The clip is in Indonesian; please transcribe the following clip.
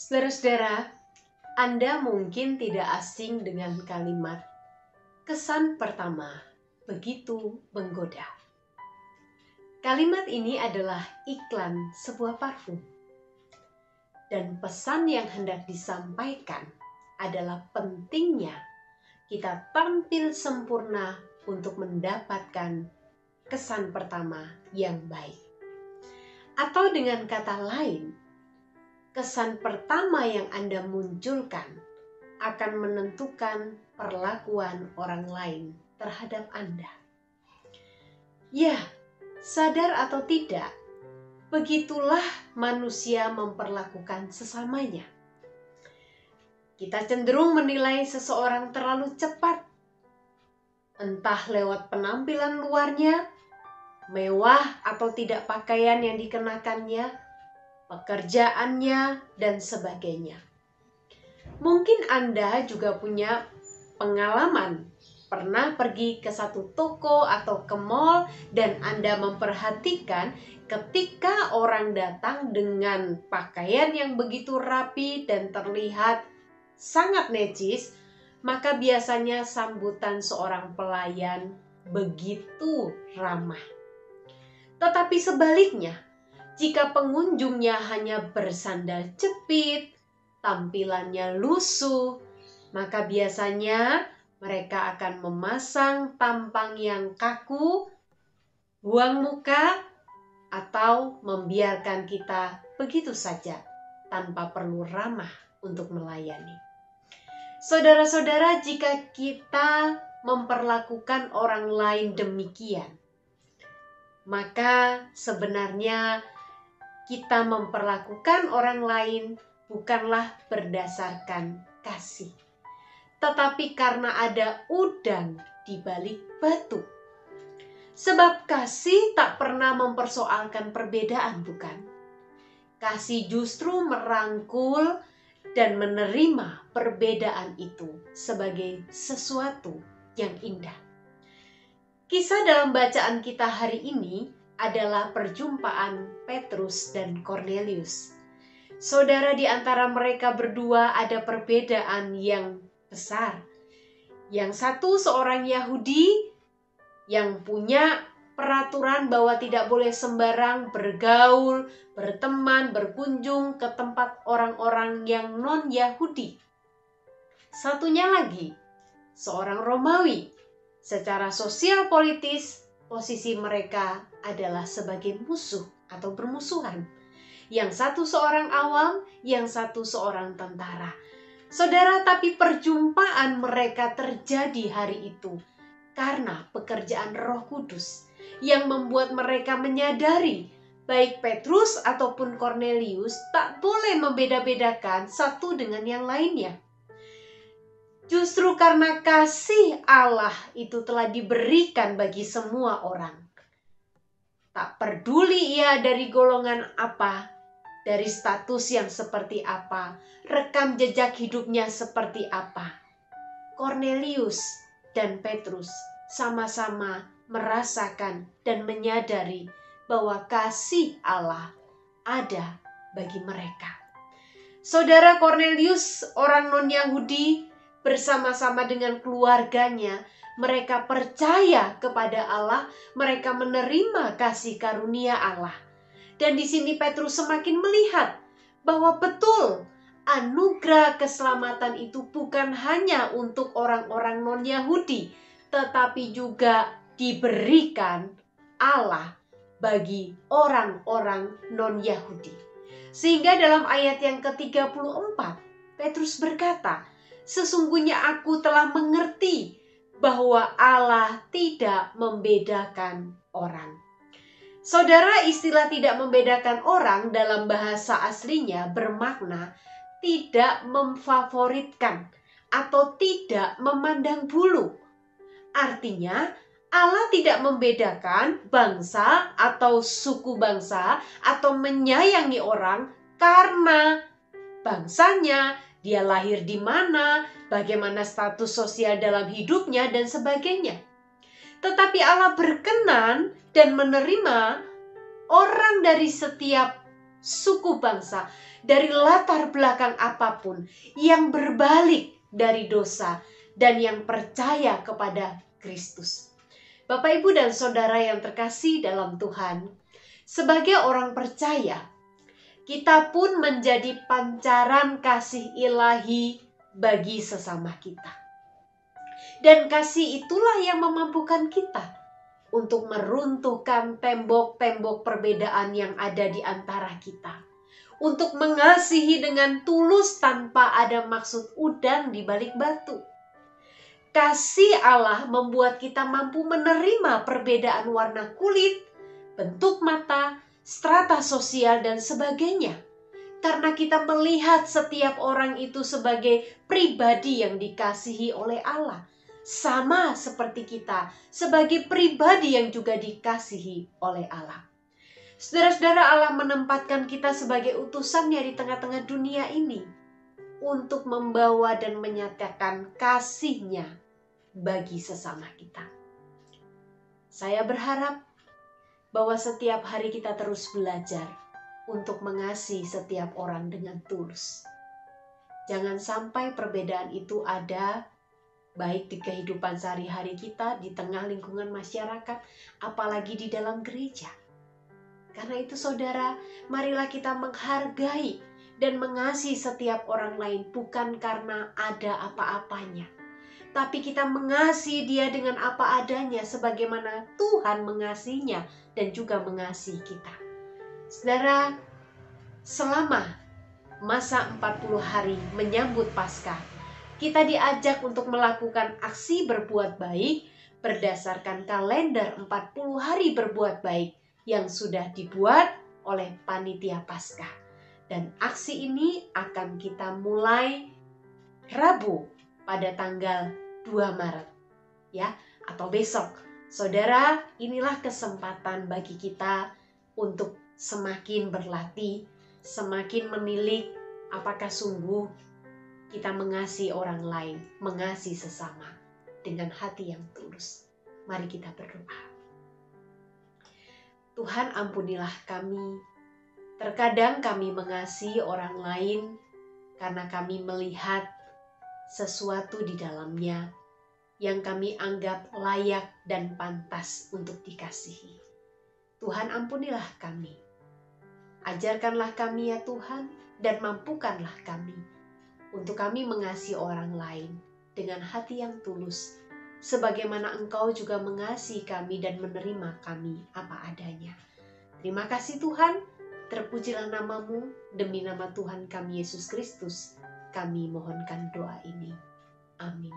Saudara-saudara, Anda mungkin tidak asing dengan kalimat kesan pertama begitu menggoda. Kalimat ini adalah iklan sebuah parfum. Dan pesan yang hendak disampaikan adalah pentingnya kita tampil sempurna untuk mendapatkan kesan pertama yang baik. Atau dengan kata lain, kesan pertama yang Anda munculkan akan menentukan perlakuan orang lain terhadap Anda. Ya, sadar atau tidak, begitulah manusia memperlakukan sesamanya. Kita cenderung menilai seseorang terlalu cepat, entah lewat penampilan luarnya, mewah atau tidak pakaian yang dikenakannya, pekerjaannya, dan sebagainya. Mungkin Anda juga punya pengalaman pernah pergi ke satu toko atau ke mall dan Anda memperhatikan ketika orang datang dengan pakaian yang begitu rapi dan terlihat sangat necis, maka biasanya sambutan seorang pelayan begitu ramah. Tetapi sebaliknya, jika pengunjungnya hanya bersandal jepit, tampilannya lusuh, maka biasanya mereka akan memasang tampang yang kaku, buang muka, atau membiarkan kita begitu saja tanpa perlu ramah untuk melayani. Saudara-saudara, jika kita memperlakukan orang lain demikian, maka sebenarnya kita memperlakukan orang lain bukanlah berdasarkan kasih, tetapi karena ada udang di balik batu. Sebab kasih tak pernah mempersoalkan perbedaan, bukan? Kasih justru merangkul dan menerima perbedaan itu sebagai sesuatu yang indah. Kisah dalam bacaan kita hari ini adalah perjumpaan Petrus dan Kornelius. Saudara, di antara mereka berdua ada perbedaan yang besar. Yang satu seorang Yahudi yang punya peraturan bahwa tidak boleh sembarang bergaul, berteman, berkunjung ke tempat orang-orang yang non-Yahudi. Satunya lagi, seorang Romawi. Secara sosial politis, posisi mereka adalah sebagai musuh atau bermusuhan. Yang satu seorang awam, yang satu seorang tentara. Saudara, tapi perjumpaan mereka terjadi hari itu karena pekerjaan Roh Kudus yang membuat mereka menyadari baik Petrus ataupun Kornelius tak boleh membeda-bedakan satu dengan yang lainnya. Justru karena kasih Allah itu telah diberikan bagi semua orang. Tak peduli ia dari golongan apa, dari status yang seperti apa, rekam jejak hidupnya seperti apa. Kornelius dan Petrus sama-sama merasakan dan menyadari bahwa kasih Allah ada bagi mereka. Saudara, Kornelius, orang non-Yahudi, bersama-sama dengan keluarganya, mereka percaya kepada Allah, mereka menerima kasih karunia Allah. Dan di sini Petrus semakin melihat bahwa betul anugerah keselamatan itu bukan hanya untuk orang-orang non-Yahudi, tetapi juga diberikan Allah bagi orang-orang non-Yahudi. Sehingga dalam ayat yang ke-34, Petrus berkata, "Sesungguhnya aku telah mengerti bahwa Allah tidak membedakan orang." Saudara, istilah tidak membedakan orang dalam bahasa aslinya bermakna tidak memfavoritkan atau tidak memandang bulu. Artinya, Allah tidak membedakan bangsa atau suku bangsa atau menyayangi orang karena bangsanya, dia lahir di mana, bagaimana status sosial dalam hidupnya, dan sebagainya. Tetapi Allah berkenan dan menerima orang dari setiap suku bangsa, dari latar belakang apapun, yang berbalik dari dosa dan yang percaya kepada Kristus. Bapak, Ibu, dan Saudara yang terkasih dalam Tuhan, sebagai orang percaya, kita pun menjadi pancaran kasih ilahi bagi sesama kita. Dan kasih itulah yang memampukan kita untuk meruntuhkan tembok-tembok perbedaan yang ada di antara kita. Untuk mengasihi dengan tulus tanpa ada maksud udang di balik batu. Kasih Allah membuat kita mampu menerima perbedaan warna kulit, bentuk mata, strata sosial, dan sebagainya. Karena kita melihat setiap orang itu sebagai pribadi yang dikasihi oleh Allah. Sama seperti kita, sebagai pribadi yang juga dikasihi oleh Allah. Saudara-saudara, Allah menempatkan kita sebagai utusannya di tengah-tengah dunia ini untuk membawa dan menyatakan kasih-Nya bagi sesama kita. Saya berharap bahwa setiap hari kita terus belajar untuk mengasihi setiap orang dengan tulus. Jangan sampai perbedaan itu ada baik di kehidupan sehari-hari kita, di tengah lingkungan masyarakat, apalagi di dalam gereja. Karena itu saudara, marilah kita menghargai dan mengasihi setiap orang lain bukan karena ada apa-apanya. Tapi kita mengasihi dia dengan apa adanya sebagaimana Tuhan mengasihinya dan juga mengasihi kita. Saudara, selama masa 40 hari menyambut Paskah, kita diajak untuk melakukan aksi berbuat baik berdasarkan kalender 40 hari berbuat baik yang sudah dibuat oleh panitia Paskah. Dan aksi ini akan kita mulai Rabu pada tanggal 2 Maret ya, atau besok. Saudara, inilah kesempatan bagi kita untuk semakin berlatih, semakin menilik apakah sungguh kita mengasihi orang lain, mengasihi sesama dengan hati yang tulus. Mari kita berdoa. Tuhan, ampunilah kami. Terkadang kami mengasihi orang lain karena kami melihat sesuatu di dalamnya yang kami anggap layak dan pantas untuk dikasihi. Tuhan, ampunilah kami. Ajarkanlah kami ya Tuhan, dan mampukanlah kami untuk kami mengasihi orang lain dengan hati yang tulus, sebagaimana Engkau juga mengasihi kami dan menerima kami apa adanya. Terima kasih Tuhan, terpujilah nama-Mu, demi nama Tuhan kami Yesus Kristus, kami mohonkan doa ini. Amin.